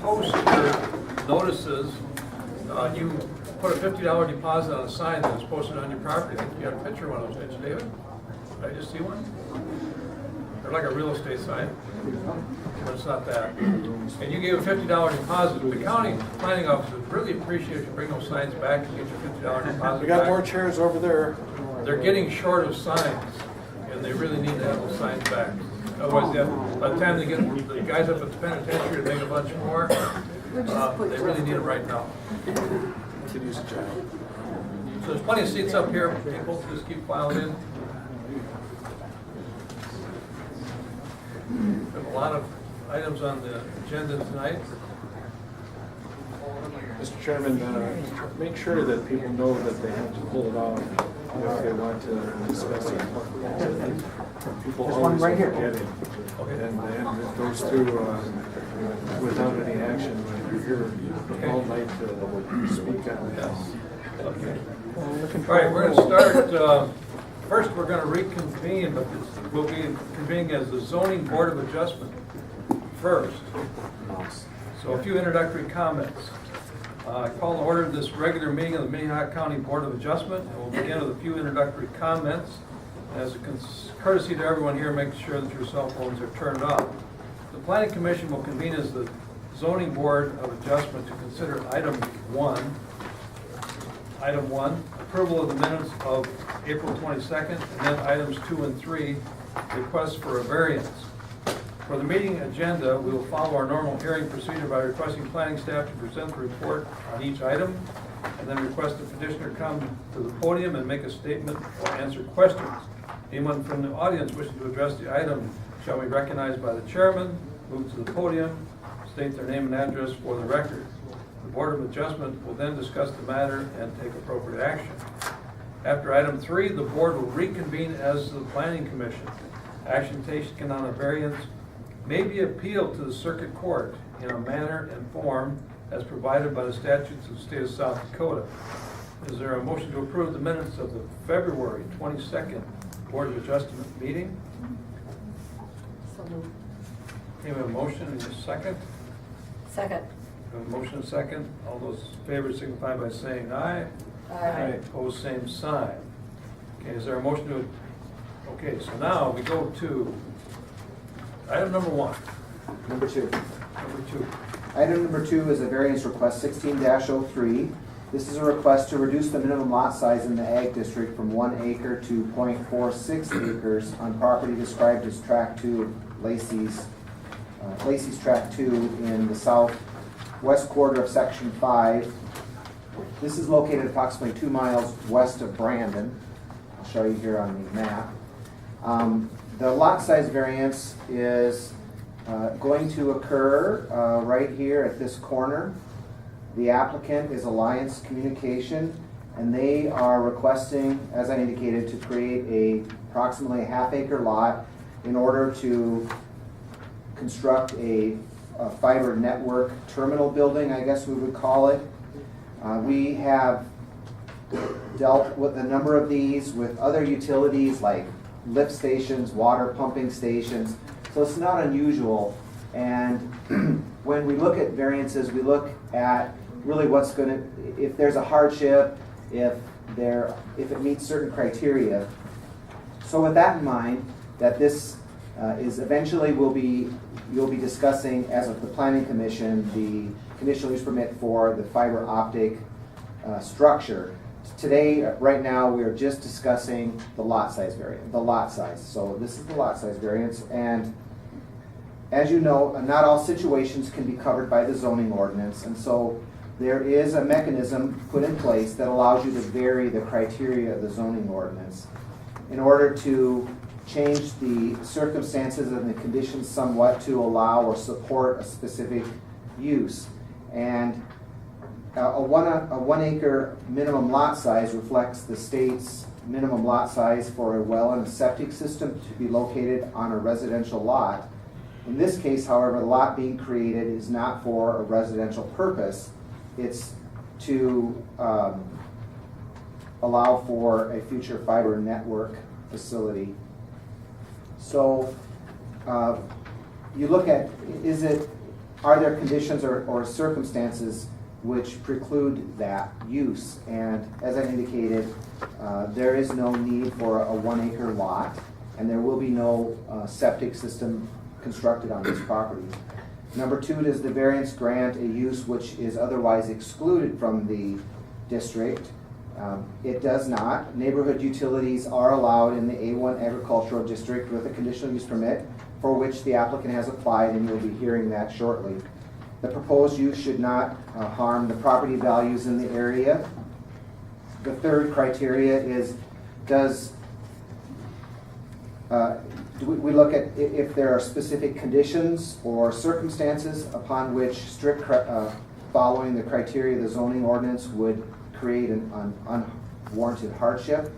post your notices, you put a $50 deposit on a sign that's posted on your property. I think you got a picture of one of those, didn't you, David? Did I just see one? They're like a real estate sign, but it's not that. And you gave a $50 deposit. The county planning office would really appreciate if you bring those signs back and get your $50 deposit We got back. more chairs over there. They're getting short of signs, and they really need to have those signs back. Otherwise, by the time they get the guys up at the penitentiary to make a bunch more, they really need them right now. Could use a job. So there's plenty of seats up here. People just keep filing in. We have a lot of items on the agenda tonight. Mr. Chairman, make sure that people know that they have to pull it off if they want to discuss it. People always right here. forget it. And it goes through without any action when you're here all night to speak on it. Yes. Okay. All right, we're going to start. First, we're going to reconvene, but we'll be convening as the Zoning Board of Adjustment first. So a few introductory comments. I call to order this regular meeting of the Minnehaha County Board of Adjustment, and we'll begin with a few introductory comments. As a courtesy to everyone here, make sure that your cell phones are turned off. The Planning Commission will convene as the Zoning Board of Adjustment to consider item 1. Item 1, approval of the minutes of April 22nd, and then items 2 and 3, requests for a variance. For the meeting agenda, we will follow our normal hearing procedure by requesting planning staff to present the report on each item, and then request the petitioner come to the podium and make a statement or answer questions. Anyone from the audience wishing to address the item shall be recognized by the chairman, move to the podium, state their name and address for the record. The Board of Adjustment will then discuss the matter and take appropriate action. After item 3, the board will reconvene as the Planning Commission. Action taken on a variance may be appealed to the Circuit Court in a manner and form as provided by the statutes of the state of South Dakota. Is there a motion to approve the minutes of the February 22nd Board of Adjustment meeting? So moved. Okay, we have a motion and a second. Second. We have a motion and a second. All those in favor signify by saying aye. Aye. Opposed, same sign. Okay, is there a motion to, okay, so now we go to item number 1. Number 2. Number 2. Item number 2 is a variance request 16-03. This is a request to reduce the minimum lot size in the Ag District from 1 acre to 0.46 acres on property described as Tract 2 of Lacey's Tract 2 in the southwest quarter of Section 5. This is located approximately 2 miles west of Brandon. I'll show you here on the map. The lot size variance is going to occur right here at this corner. The applicant is Alliance Communication, and they are requesting, as I indicated, to create approximately a half-acre lot in order to construct a fiber network terminal building, I guess we would call it. We have dealt with a number of these with other utilities like lift stations, water pumping stations, so it's not unusual. And when we look at variances, we look at really what's going to, if there's a hardship, if it meets certain criteria. So with that in mind, that this is eventually you'll be discussing, as of the Planning Commission, the conditional use permit for the fiber optic structure. Today, right now, we are just discussing the lot size variance. So this is the lot size variance, and as you know, not all situations can be covered by the zoning ordinance, and so there is a mechanism put in place that allows you to vary the criteria of the zoning ordinance in order to change the circumstances and the conditions somewhat to allow or support a specific use. And a 1 acre minimum lot size reflects the state's minimum lot size for a well and a septic system to be located on a residential lot. In this case, however, the lot being created is not for a residential purpose. It's to allow for a future fiber network facility. So you look at, is it are there conditions or circumstances which preclude that use? And as I indicated, there is no need for a 1 acre lot, and there will be no septic system constructed on this property. Number 2, does the variance grant a use which is otherwise excluded from the district? It does not. Neighborhood utilities are allowed in the A1 agricultural district with a conditional use permit for which the applicant has applied, and you'll be hearing that shortly. The proposed use should not harm the property values in the area. The third criteria is, we look at if there are specific conditions or circumstances upon which strict following the criteria of the zoning ordinance would create an unwarranted hardship.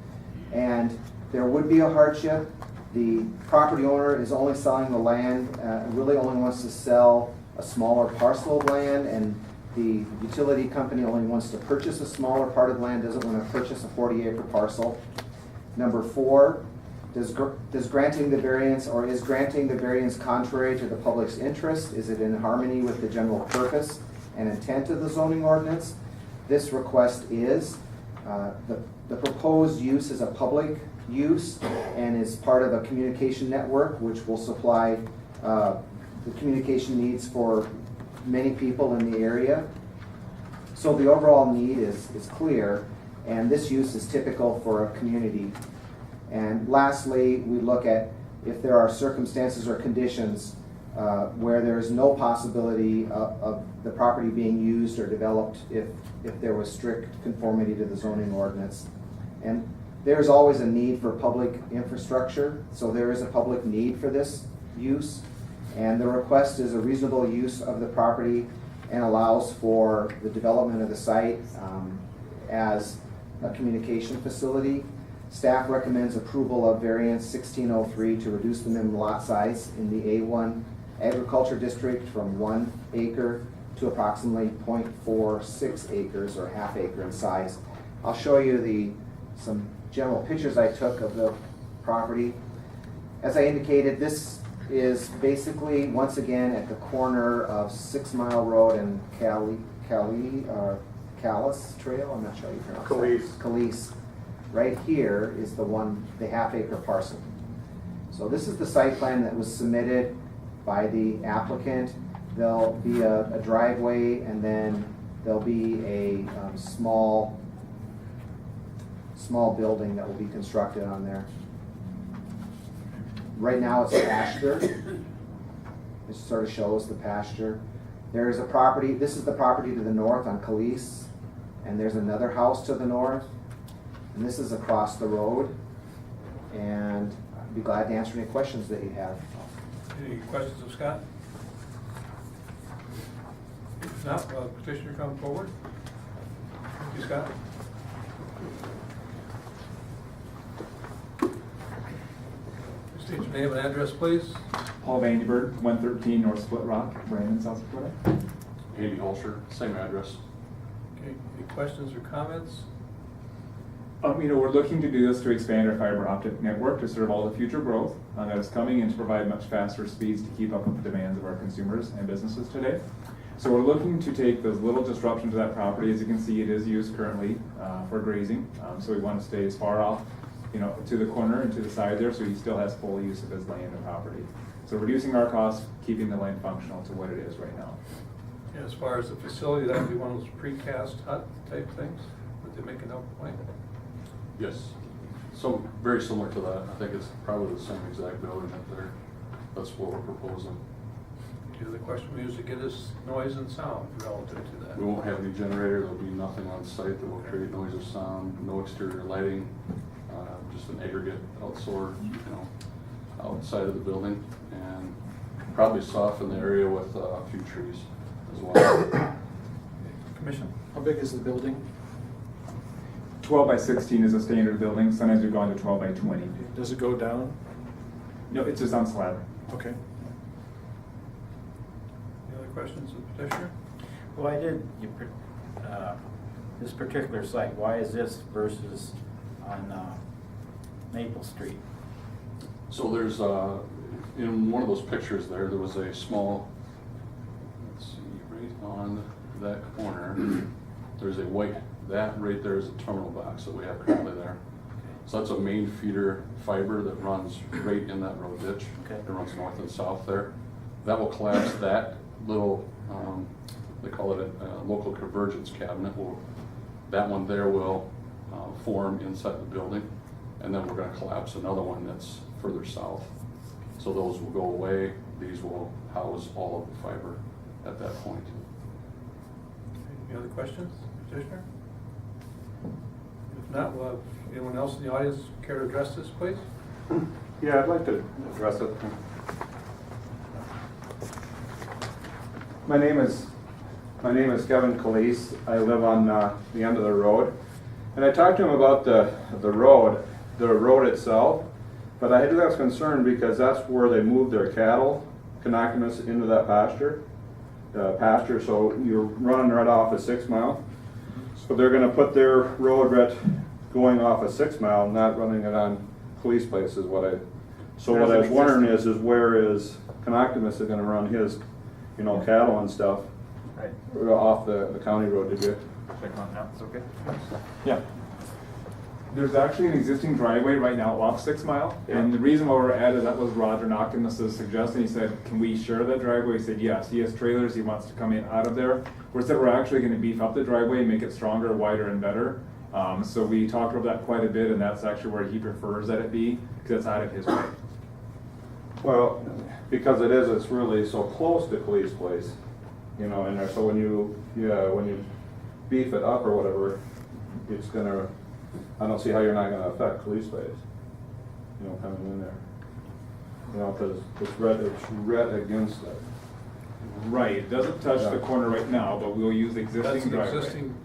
And there would be a hardship. The property owner is only selling the land, really only wants to sell a smaller parcel of land, and the utility company only wants to purchase a smaller part of the land, doesn't want to purchase a 40-acre parcel. Number 4, does granting the variance, or is granting the variance contrary to the public's interest? Is it in harmony with the general purpose and intent of the zoning ordinance? This request is. The proposed use is a public use and is part of a communication network which will supply the communication needs for many people in the area. So the overall need is clear, and this use is typical for a community. And lastly, we look at if there are circumstances or conditions where there is no possibility of the property being used or developed if there was strict conformity to the zoning ordinance. And there's always a need for public infrastructure, so there is a public need for this use. And the request is a reasonable use of the property and allows for the development of the site as a communication facility. Staff recommends approval of variance 1603 to reduce the minimum lot size in the A1 agriculture district from 1 acre to approximately 0.46 acres or half acre in size. I'll show you some general pictures I took of the property. As I indicated, this is basically, once again, at the corner of 6 Mile Road and Callis Trail. I'm not sure how you pronounce that. Callis. Right here is the half acre parcel. So this is the site plan that was submitted by the applicant. There'll be a driveway, and then there'll be a small building that will be constructed on there. Right now it's pasture. It sort of shows the pasture. There is a property, this is the property to the north on Callis, and there's another house to the north, and this is across the road. And I'd be glad to answer any questions that you have. Any questions of Scott? If not, petitioner come forward. Thank you, Scott. State your name and address, please. Paul Vandenberg, 113 North Split Rock, Brandon, South Dakota. Andy Holscher, same address. Okay, any questions or comments? We're looking to do this to expand our fiber optic network to serve all the future growth that is coming and to provide much faster speeds to keep up with the demands of our consumers and businesses today. So we're looking to take the little disruption to that property. As you can see, it is used currently for grazing. So we want to stay as far off, to the corner and to the side there, so he still has full use of his land and property. So reducing our costs, keeping the land functional to what it is right now. And as far as the facility, that would be one of those precast hut type things that they make an open point? Yes. So very similar to that. I think it's probably the same exact building up there. That's what we're proposing. The other question we usually get is noise and sound relative to that. We won't have any generator. There'll be nothing on site that will create noise or sound. No exterior lighting. Just an aggregate outside of the building, and probably soften the area with a few trees as well. Commission? How big is the building? 12 by 16 is a standard building. Sometimes we've gone to 12 by 20. Does it go down? No, it's just on slab. Okay. Any other questions of the petitioner? Why did this particular site, why is this versus on Maple Street? So there's in one of those pictures there was a small that corner, there's a white, that right there is a terminal box that we have currently there. So that's a main feeder fiber that runs right in that road ditch. Okay. It runs north and south there. That will collapse that little, they call it a local convergence cabinet. That one there will form inside the building. And then we're gonna collapse another one that's further south. So those will go away. These will house all of the fiber at that point. Any other questions, Petitioner? If not, we'll have anyone else in the audience care to address this, please? Yeah, I'd like to address it. My name is Kevin Calise. I live on the end of the road. And I talked to him about the road itself, but I do have concern because that's where they moved their cattle, Canonicus, into that pasture. So you're running right off of 6 Mile. So they're gonna put their road right going off of 6 Mile, not running it on Police Place is what I was wondering is where is Canonicus is gonna run his, cattle and stuff Right. off the county road to get. Check on that, it's okay? Yeah. There's actually an existing driveway right now off 6 Mile, and the reason why we're added, that was Roger Knockinus's suggestion. He said, can we share that driveway? He said, yes. He has trailers, he wants to come in out of there. We said we're actually gonna beef up the driveway, make it stronger, wider, and better. So we talked about that quite a bit, and that's actually where he prefers that it be, because it's out of his way. Well, because it's really so close to Police Place, in there, so when you beef it up or whatever, it's gonna, I don't see how you're not gonna affect Police Place, coming in there. Cause it's red against it. Right, it doesn't touch the corner right now, but we'll use the That's existing an driveway. existing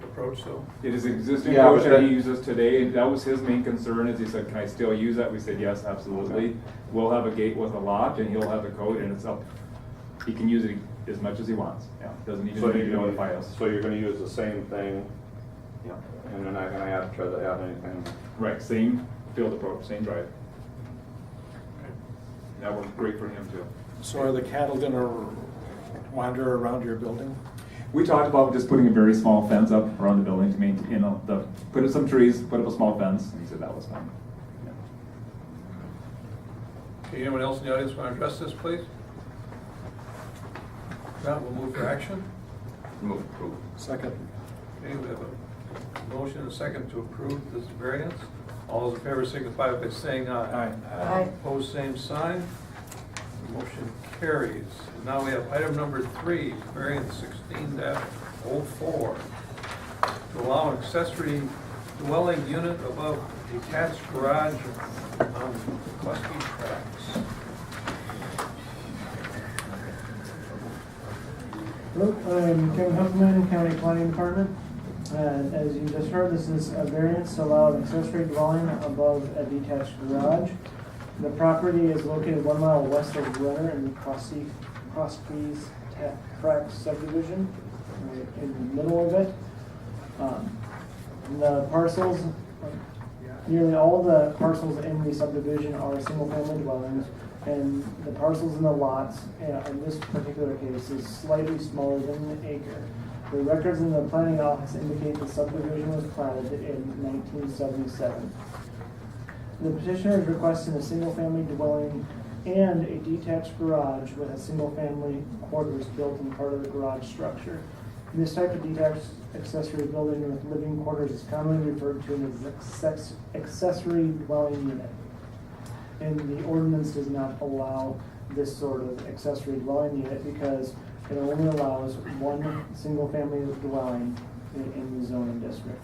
approach, though. It is existing Yeah, approach but that he that- uses today. That was his main concern, is he said, can I still use that? We said, yes, absolutely. Okay. We'll have a gate with a lock, and he'll have the code, and it's up. He can use it as much as he wants. Yeah, doesn't even need to notify us. So you're gonna use the same thing, Yeah. and they're not gonna have to try to add anything. Right, same field approach, same drive. That worked great for him too. So are the cattle gonna wander around your building? We talked about just putting a very small fence up around the building to maintain, put in some trees, put up a small fence, and he said that was fine. Yeah. Okay, anyone else in the audience want to address this, please? If not, we'll move for action. Move approved. Second. Okay, we have a motion and a second to approve this variance. All those in favor signify by saying aye. Aye. Aye. Opposed, same sign. The motion carries. And now we have item number 3, variance 16-04. To allow an accessory dwelling unit above detached garage on Cluskey tracks. Hello, I'm Kevin Huffman, County Planning Department. As you just heard, this is a variance to allow an accessory dwelling above a detached garage. The property is located 1 mile west of Renner in the Croskeys Track subdivision, right in the middle of it. The parcels, nearly all the parcels in the subdivision are single-family dwellings, and the parcels in the lots, in this particular case, is slightly smaller than an acre. The records in the planning office indicate the subdivision was platted in 1977. The petitioner is requesting a single-family dwelling and a detached garage with a single-family quarters built in part of the garage structure. This type of detached accessory building with living quarters is commonly referred to as accessory dwelling unit. And the ordinance does not allow this sort of accessory dwelling unit because it only allows one single-family dwelling in the zoning district.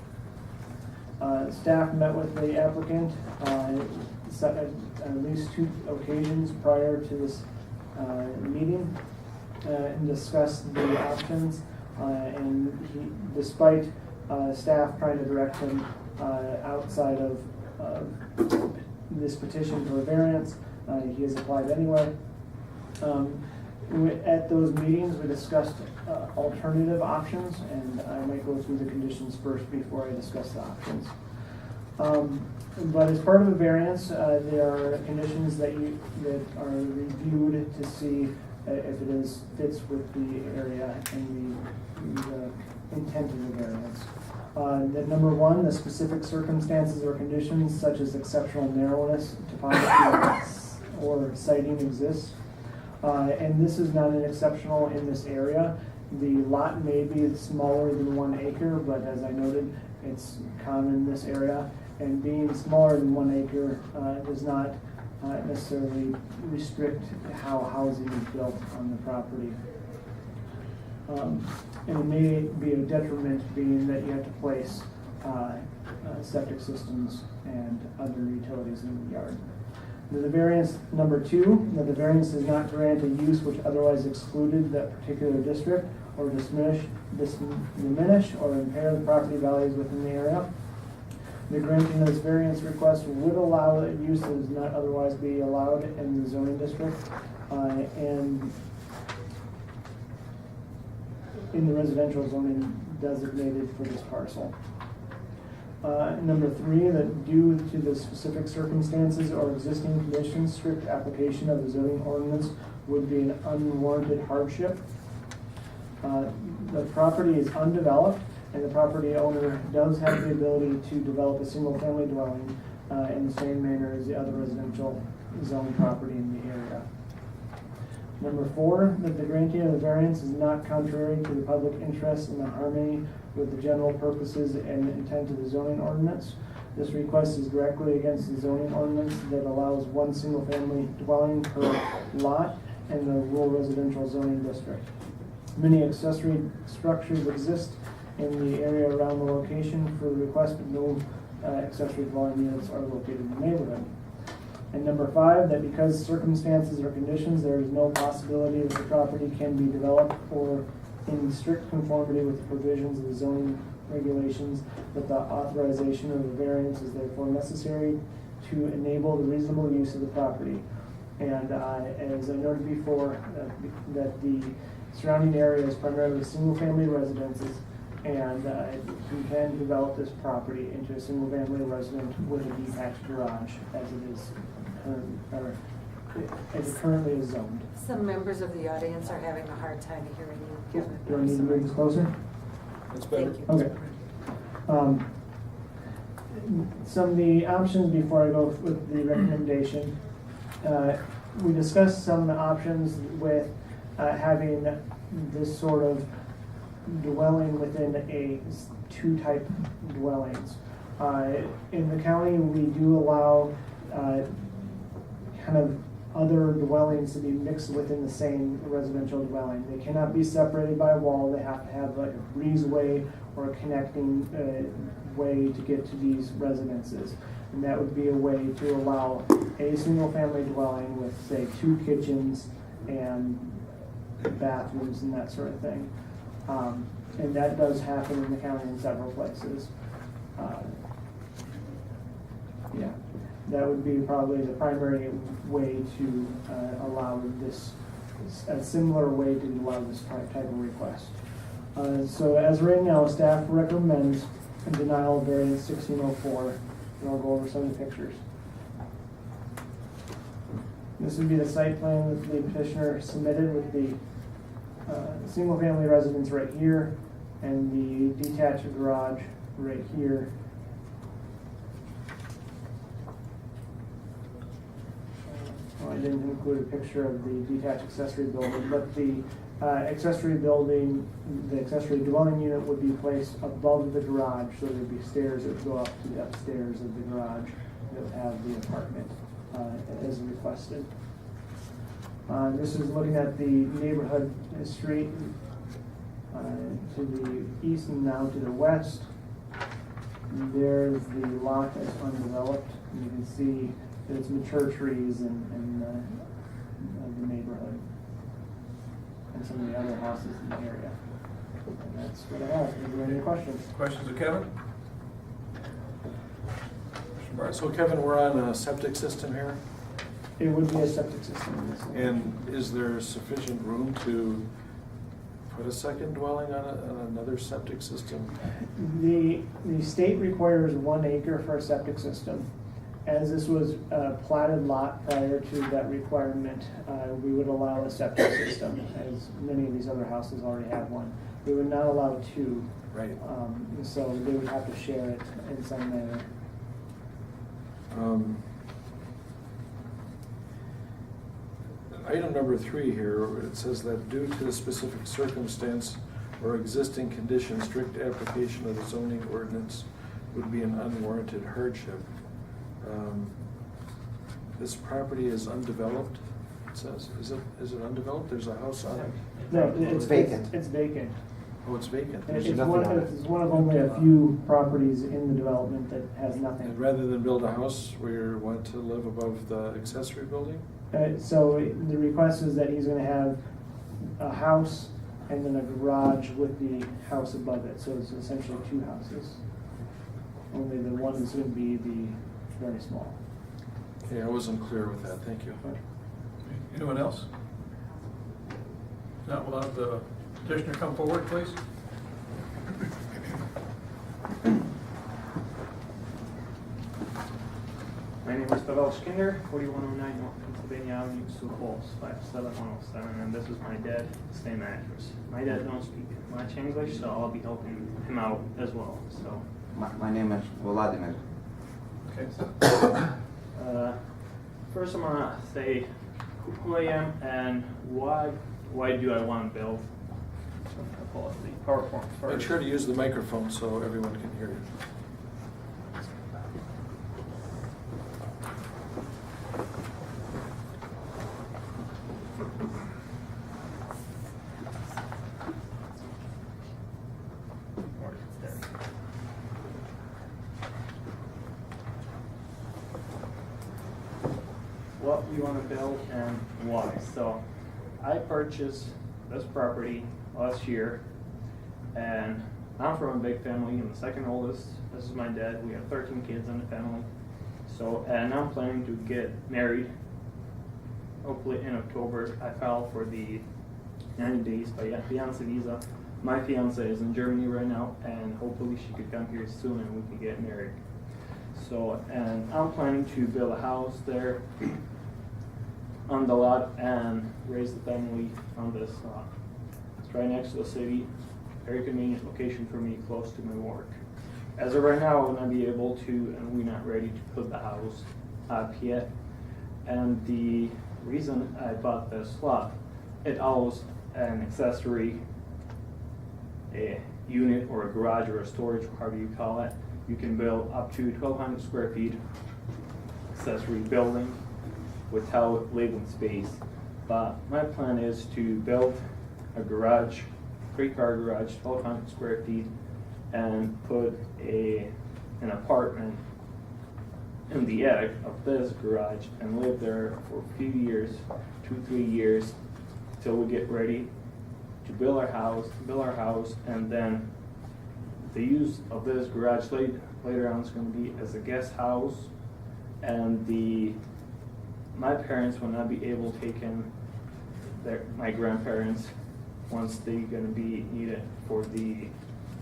Staff met with the applicant at least 2 occasions prior to this meeting and discussed the options. And despite staff trying to direct him outside of this petition for a variance, he has applied anyway. At those meetings, we discussed alternative options, and I might go through the conditions first before I discuss the options. But as part of a variance, there are conditions that are reviewed to see if it fits with the area and the intent of the variance. That number one, the specific circumstances or conditions such as exceptional narrowness, topography, or siting exists. And this is not an exceptional in this area. The lot may be smaller than 1 acre, but as I noted, it's common in this area. And being smaller than 1 acre does not necessarily restrict how housing is built on the property. And it may be a detriment being that you have to place septic systems and other utilities in the yard. The variance number two, that the variance does not grant a use which otherwise excluded that particular district or diminish or impair the property values within the area. The granting of this variance request would allow a use that does not otherwise be allowed in the zoning district and in the residential zoning designated for this parcel. Number three, that due to the specific circumstances or existing conditions, strict application of the zoning ordinance would be an unwarranted hardship. The property is undeveloped, and the property owner does have the ability to develop a single-family dwelling in the same manner as the other residential zone property in the area. Number four, that the granting of the variance is not contrary to the public interest and in harmony with the general purposes and intent of the zoning ordinance. This request is directly against the zoning ordinance that allows one single-family dwelling per lot in the rural residential zoning district. Many accessory structures exist in the area around the location for the request, but no accessory dwelling units are located in the neighborhood. And number five, that because circumstances or conditions, there is no possibility that the property can be developed or in strict conformity with the provisions of the zoning regulations, that the authorization of the variance is therefore necessary to enable the reasonable use of the property. And as I noted before, that the surrounding area is primarily single-family residences, and you can develop this property into a single-family residence with a detached garage as it is currently is zoned. Some members of the audience are having a hard time hearing you, Kevin. Do I need to move this closer? That's better. Thank you. Okay. Some of the options before I go with the recommendation. We discussed some of the options with having this sort of dwelling within a two-type dwellings. In the county, we do allow kind of other dwellings to be mixed within the same residential dwelling. They cannot be separated by a wall. They have to have like a breezeway or a connecting way to get to these residences. And that would be a way to allow a single-family dwelling with, say, 2 kitchens and bathrooms and that sort of thing. And that does happen in the county in several places. Yeah, that would be probably the primary way to allow this, a similar way to allow this type of request. So as right now, staff recommends a denial of variance 1604, and I'll go over some of the pictures. This would be the site plan that the petitioner submitted with the single-family residence right here and the detached garage right here. I didn't include a picture of the detached accessory building, but the accessory building, the accessory dwelling unit would be placed above the garage, so there'd be stairs that would go up to the upstairs of the garage that would have the apartment as requested. This is looking at the neighborhood street to the east and now to the west. And there's the lot that's undeveloped. And you can see that it's mature trees in the neighborhood and some of the other houses in the area. And that's what I have. Are there any questions? Questions of Kevin? So Kevin, we're on a septic system here, It would be a septic system in this. and is there sufficient room to put a second dwelling on another septic system? The state requires 1 acre for a septic system, As this was a platted lot prior to that requirement, we would allow a septic system, as many of these other houses already have one. We would not allow two. Right. So they would have to share it in some manner. Item number 3 here, it says that due to the specific circumstance or existing condition, strict application of the zoning ordinance would be an unwarranted hardship. This property is undeveloped, it says. Is it undeveloped? There's a house on it? No, It's vacant. It's vacant. Oh, it's vacant. And There's it's nothing one, on it. it's one of only a few properties in the development that has nothing. And rather than build a house where you want to live above the accessory building? So the request is that he's gonna have a house and then a garage with the house above it, so it's essentially 2 houses. Only the one is gonna be the very small. Okay, I wasn't clear with that, thank you. Anyone else? Not, we'll have the petitioner come forward, please. My name is Pavel Skinder, 4109 North Pennsylvania Avenue, Sioux Falls, 57107, and this is my dad, same address. My dad don't speak much English, so I'll be helping him out as well. So, My name is Vladimir. Okay. First I'm gonna say who I am and why do I want to build. So I'm gonna pull up the PowerPoint first. Make sure to use the microphone so everyone can hear you. What we want to build and why. So I purchased this property last year, and I'm from a big family. I'm the second oldest. This is my dad. We have 13 kids in the family. So, and I'm planning to get married, hopefully in October. I filed for the 90 days by fiance visa. My fiance is in Germany right now, and hopefully she could come here soon and we can get married. So, and I'm planning to build a house there on the lot and raise the family on this lot. It's right next to the city, very convenient location for me, close to my work. As of right now, I will not be able to, and we're not ready to put the house up yet. And the reason I bought this lot, it allows an accessory, a unit or a garage or a storage, however you call it. You can build up to 1,200 square feet accessory building without living space. But my plan is to build a garage, 3-car garage, 1,200 square feet, and put an apartment in the attic of this garage and live there for a few years, 2-3 years, till we get ready to build our house, and then the use of this garage later on is going to be as a guest house, and my parents will not be able to take in my grandparents once they're going to be needed for the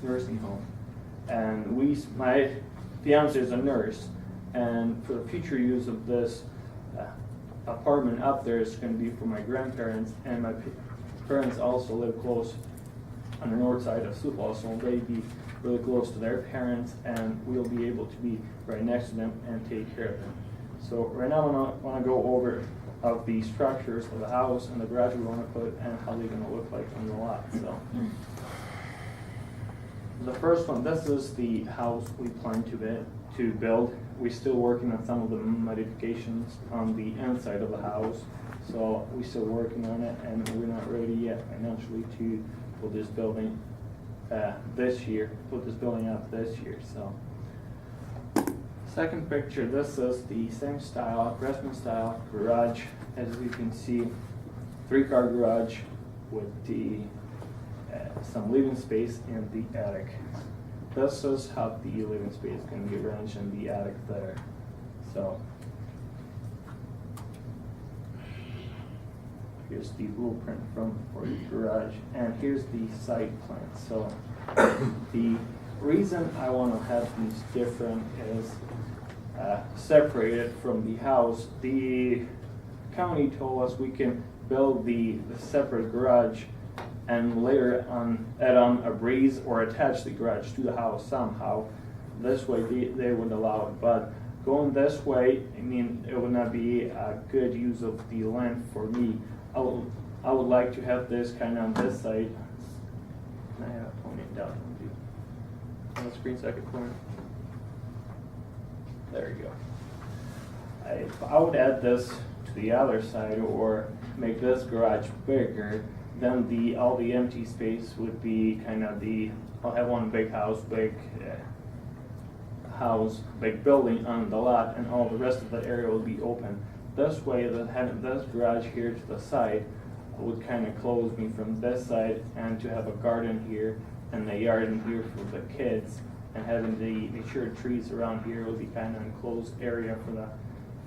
nursing home. And my fiance is a nurse, and for the future use of this apartment up there is going to be for my grandparents, and my parents also live close on the north side of Sioux Falls, so they'll be really close to their parents, and we'll be able to be right next to them and take care of them. So right now I want to go over of the structures of the house and the garage we want to put and how they're going to look like on the lot. So the first one, this is the house we plan to build. We're still working on some of the modifications on the inside of the house, so we're still working on it, and we're not ready yet financially to put this building this year. So second picture, this is the same style, Craftsman style garage. As you can see, 3-car garage with the some living space in the attic. This is how the living space can be arranged in the attic there. So here's the blueprint for the garage, and here's the site plan. So the reason I want to have these different is separated from the house. The county told us we can build the separate garage and later on add on a breeze or attach the garage to the house somehow. This way they would allow it, but going this way, I mean, it would not be a good use of the land for me. I would like to have this kind of on this side. I have it pointing down on the screen so I can point. There you go. I would add this to the other side or make this garage bigger. Then all the empty space would be kind of I'll have one big house, big building on the lot, and all the rest of the area will be open. This way, having this garage here to the side would kind of close me from this side, and to have a garden here and a yard in here for the kids, and having the mature trees around here would be kind of an enclosed area for the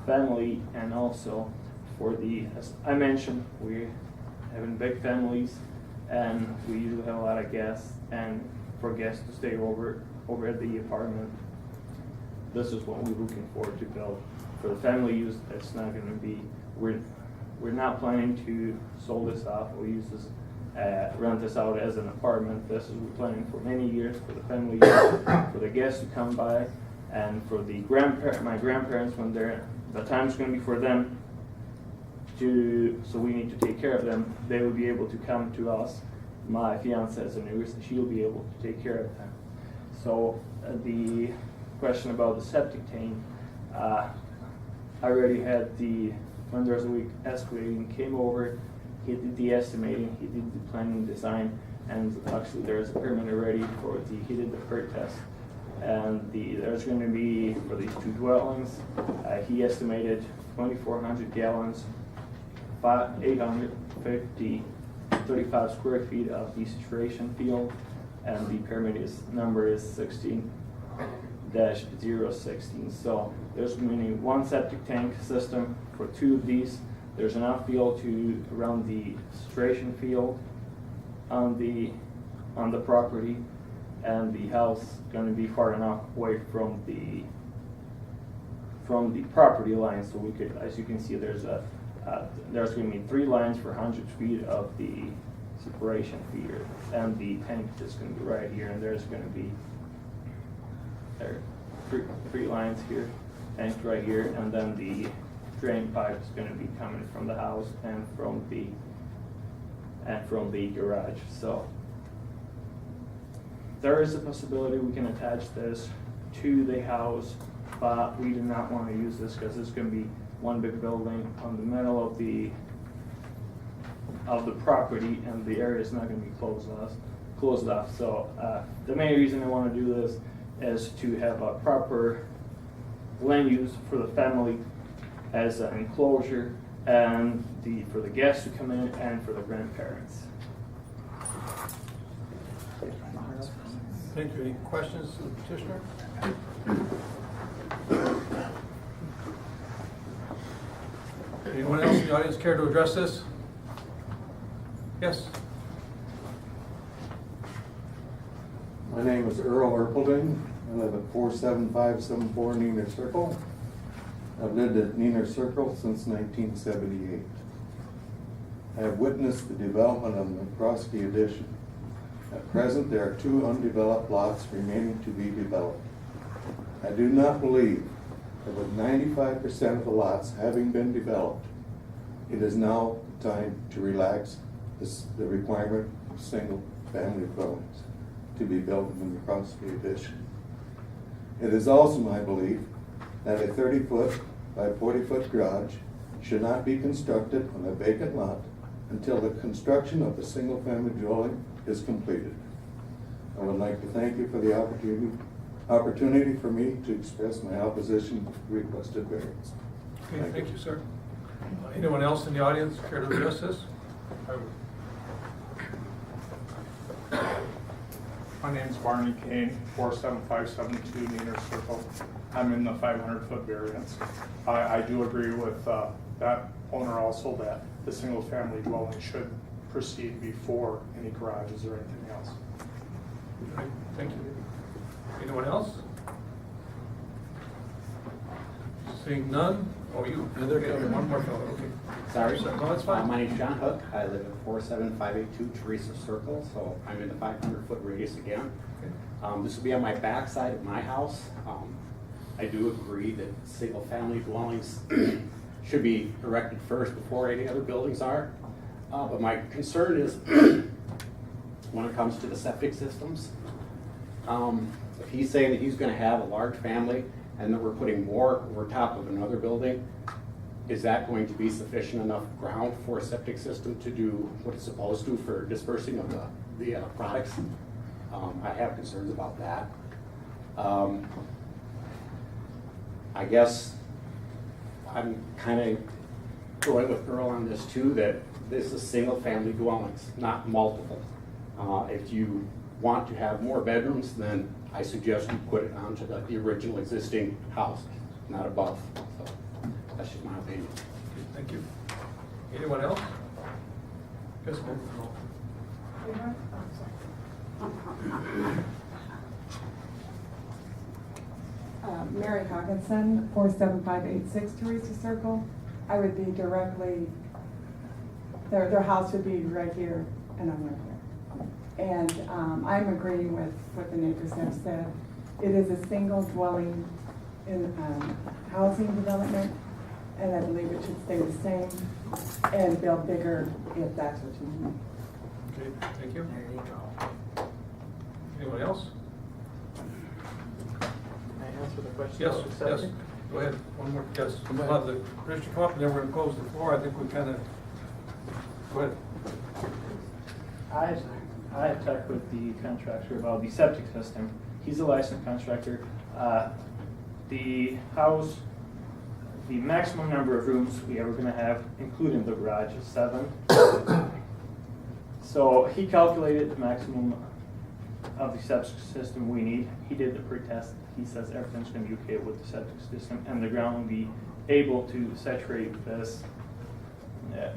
family, and also for as I mentioned, we're having big families, and we usually have a lot of guests, and for guests to stay over at the apartment. This is what we're looking forward to build. For the family use, it's not going to be, we're not planning to sell this off or use this, rent this out as an apartment. This is we're planning for many years for the family use, for the guests to come by, and for the my grandparents when the time's going to be for them so we need to take care of them. They will be able to come to us. My fiance is a nurse, and she'll be able to take care of them. So the question about the septic tank, I already had when there's a week excavating came over, he did the estimating, he did the planning design, and actually there's a permit already he did the PERT test. And there's going to be, for these two dwellings, he estimated 2,400 gallons, 35 square feet of desaturation field, and the permit number is 16-016. So there's going to be one septic tank system for two of these. There's enough field to around the desaturation field on the property, and the house is going to be far enough away from the property line, so we could, as you can see, there's going to be 3 lines for 100 feet of the separation feeder, and the tank is going to be right here, and there's going to be three lines here, tank right here, and then the drain pipe is going to be coming from the house and from the garage. So there is a possibility we can attach this to the house, but we do not want to use this because it's going to be one big building on the middle of the property, and the area is not going to be closed off. So the main reason I want to do this is to have a proper land use for the family as an enclosure, and for the guests who come in, and for the grandparents. Thank you. Any questions to the petitioner? Anyone else in the audience care to address this? Yes. My name is Earl Erpelding. I live at 47574 Neener Circle. I've lived at Neener Circle since 1978. I have witnessed the development of the McCroskey addition. At present, there are 2 undeveloped lots remaining to be developed. I do not believe that with 95% of the lots having been developed, it is now time to relax the requirement of single-family dwellings to be built in the McCroskey addition. It is also my belief that a 30-foot by 40-foot garage should not be constructed on a vacant lot until the construction of the single-family dwelling is completed. I would like to thank you for the opportunity for me to express my opposition to the requested variance. Okay, thank you, sir. Anyone else in the audience care to address this? My name's Barney Kane, 47572 Neener Circle. I'm in the 500-foot variance. I do agree with that owner also that the single-family dwelling should proceed before any garages or anything else. Okay, thank you. Anyone else? Seeing none? Oh, you. Yeah, they're Okay, coming. one more fellow, okay. Sorry. No, it's fine. My name's John Hook. I live at 47582 Teresa Circle, so I'm in the 500-foot radius again. Okay. This will be on my back side of my house. I do agree that single-family dwellings should be erected first before any other buildings are. But my concern is when it comes to the septic systems. If he's saying that he's gonna have a large family and that we're putting more over top of another building, is that going to be sufficient enough ground for a septic system to do what it's supposed to for dispersing of the products? I have concerns about that. I guess I'm kind of going with Earl on this too, that this is single family dwellings, not multiple. If you want to have more bedrooms, then I suggest you put it onto the original existing house, not above. So that's just my opinion. Thank you. Anyone else? Yes, Mary Hawkinson, 47586 Teresa Circle. I would be directly, their house would be right here, and I'm right here. And I'm agreeing with what the neighbors have said. It is a single dwelling in housing development, and I believe it should stay the same and build bigger if that's what you need. Okay, thank you. There you go. Anyone else? Can I answer the question? Yes, about yes. septic? Go ahead, one more, yes. We'll have the commissioner come up and then we're gonna close the floor. I think we kind of, go ahead. I have talked with the contractor about the septic system. He's a licensed contractor. The house, the maximum number of rooms we ever gonna have, including the garage, is 7. So he calculated the maximum of the septic system we need. He did the pre-test. He says everything's gonna be okay with the septic system, and the ground will be able to saturate this,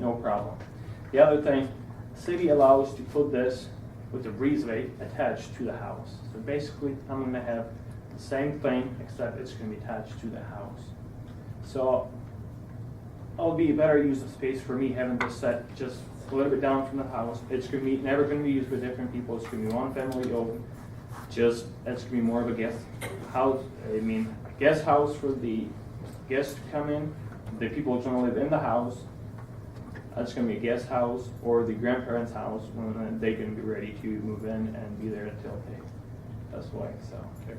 no problem. The other thing, city allows to put this with the breezeway attached to the house. So basically, I'm gonna have the same thing, except it's gonna be attached to the house. So it'll be a better use of space for me having this set just a little bit down from the house. It's gonna be never gonna be used for different people. It's gonna be one family open. Just it's gonna be more of a guest house. I mean, a guest house for the guests to come in. The people who's gonna live in the house. It's gonna be a guest house or the grandparents' house when they can be ready to move in and be there until they pass away. So. Okay,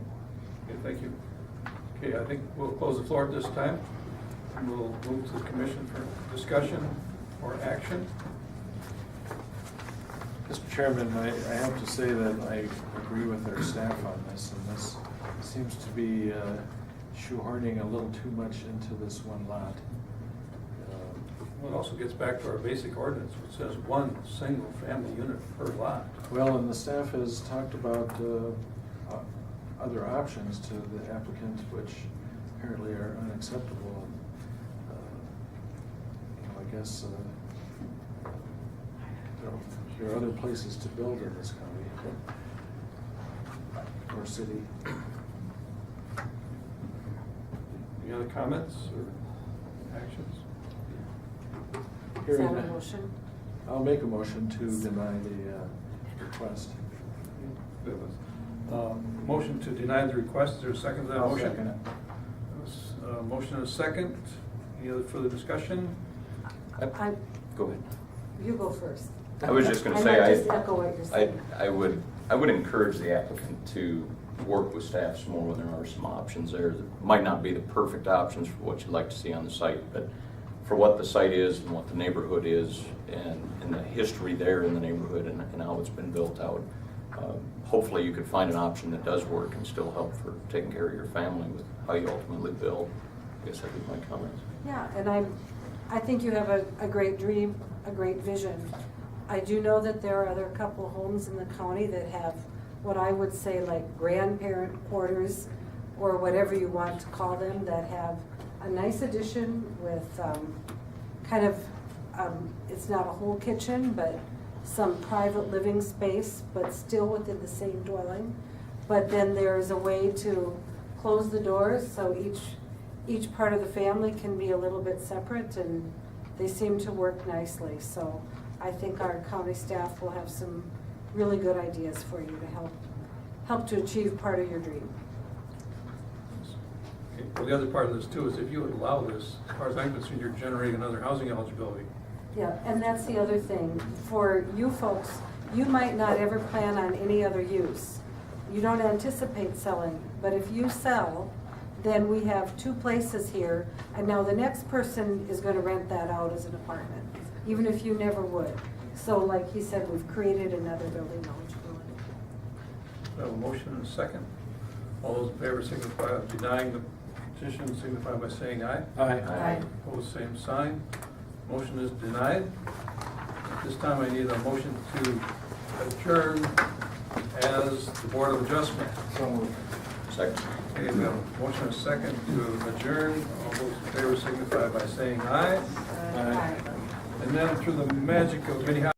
thank you. Okay, I think we'll close the floor at this time. We'll move to the commission for discussion or action. Mr. Chairman, I have to say that I agree with our staff on this, and this seems to be shoehorning a little too much into this one lot. Well, it also gets back to our basic ordinance, which says one single family unit per lot. Well, and the staff has talked about other options to the applicant, which apparently are unacceptable. I guess there are other places to build in this county or city. Any other comments or actions? Is that a motion? I'll make a motion to deny the request. Motion to deny the request. Is there a second to that I'll motion? second it. Motion and a second. Any other further discussion? Go ahead. You go first. I was just going to I say, might just echo what you're saying. I would encourage the applicant to work with staff some more when there are some options there that might not be the perfect options for what you'd like to see on the site, but for what the site is and what the neighborhood is and the history there in the neighborhood and how it's been built out. Hopefully you could find an option that does work and still help for taking care of your family with how you ultimately build. I guess that'd be my comments. Yeah, and I think you have a great dream, a great vision. I do know that there are other couple homes in the county that have what I would say like grandparent quarters or whatever you want to call them, that have a nice addition with kind of, it's not a whole kitchen, but some private living space, but still within the same dwelling. But then there's a way to close the doors so each part of the family can be a little bit separate, and they seem to work nicely. So I think our county staff will have some really good ideas for you to help to achieve part of your dream. Okay, well, the other part of this too is if you would allow this, as far as I'm concerned, you're generating another housing eligibility. Yeah, and that's the other thing. For you folks, you might not ever plan on any other use. You don't anticipate selling, but if you sell, then we have 2 places here, and now the next person is gonna rent that out as an apartment, even if you never would. So like he said, we've created another building eligibility. We have a motion and a second. All those in favor signify of denying the petition, signify by saying aye. Aye. Opposed, same sign. Motion is denied. At this time, I need a motion to adjourn as the Board of Adjustment. So moved. Second. Okay, we have a motion and a second to adjourn. All those in favor signify by saying aye. Aye. And then through the magic of Minnehaha